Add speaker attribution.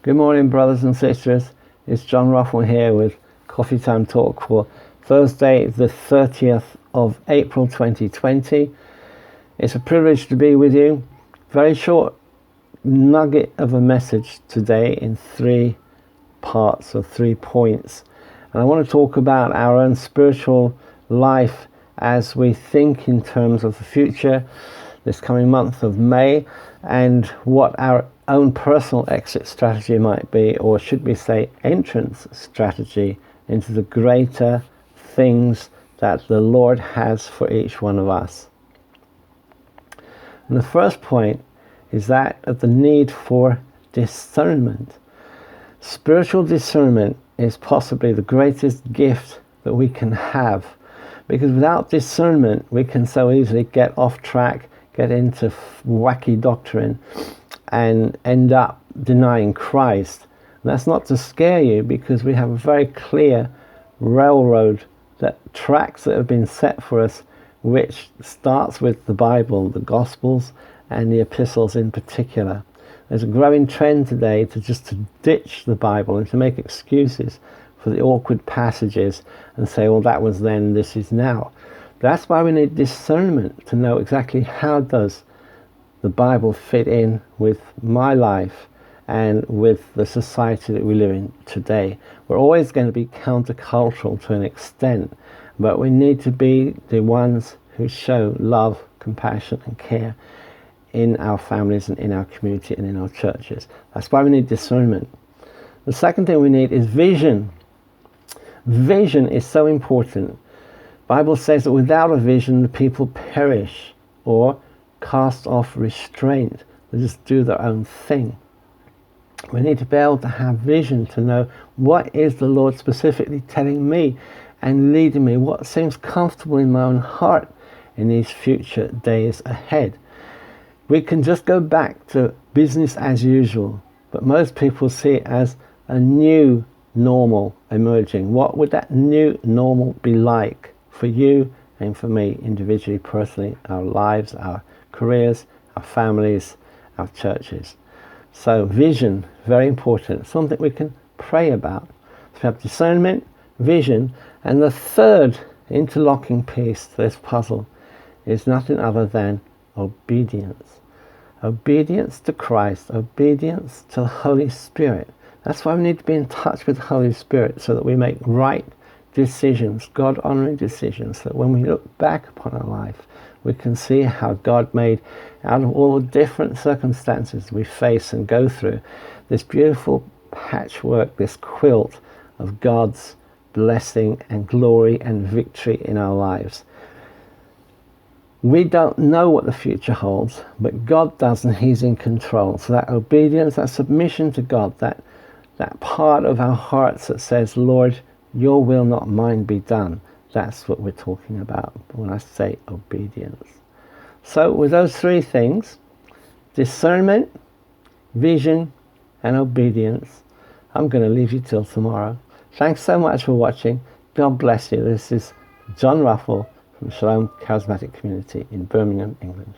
Speaker 1: Good morning, brothers and sisters. It's John Ruffle here with Coffee Time Talk for Thursday, the 30th of April 2020. It's a privilege to be with you. Very short nugget of a message today in 3 parts or 3 points. And I want to talk about our own spiritual life as we think in terms of the future, this coming month of May, and what our own personal exit strategy might be, or should we say entrance strategy into the greater things that the Lord has for each one of us. And the first point is that of the need for discernment. Spiritual discernment is possibly the greatest gift that we can have, because without discernment we can so easily get off track, get into wacky doctrine and end up denying Christ. And that's not to scare you, because we have a very clear railroad, that tracks that have been set for us, which starts with the Bible, the Gospels and the epistles in particular. There's a growing trend today to ditch the Bible and to make excuses for the awkward passages and say, well, that was then, this is now. That's why we need discernment, to know exactly how does the Bible fit in with my life and with the society that we live in today. We're always going to be countercultural to an extent, but we need to be the ones who show love, compassion and care in our families and in our community and in our churches. That's why we need discernment. The second thing we need is vision. Vision is so important. The Bible says that without a vision the people perish or cast off restraint. They just do their own thing. We need to be able to have vision, to know what is the Lord specifically telling me and leading me, what seems comfortable in my own heart in these future days ahead. We can just go back to business as usual, but most people see it as a new normal emerging. What would that new normal be like for you and for me individually, personally, our lives, our careers, our families, our churches? So vision, very important, something we can pray about. So we have discernment, vision, and the third interlocking piece to this puzzle is nothing other than obedience. Obedience to Christ, obedience to the Holy Spirit. That's why we need to be in touch with the Holy Spirit, so that we make right decisions, God-honoring decisions, so that when we look back upon our life, we can see how God made, out of all the different circumstances we face and go through, this beautiful patchwork, this quilt of God's blessing and glory and victory in our lives. We don't know what the future holds, but God does, and He's in control. So that obedience, that submission to God, that part of our hearts that says, Lord, your will, not mine, be done. That's what we're talking about when I say obedience. So with those 3 things, discernment, vision and obedience, I'm going to leave you till tomorrow. Thanks so much for watching. God bless you. This is John Ruffle from Shalom Charismatic Community in Birmingham, England.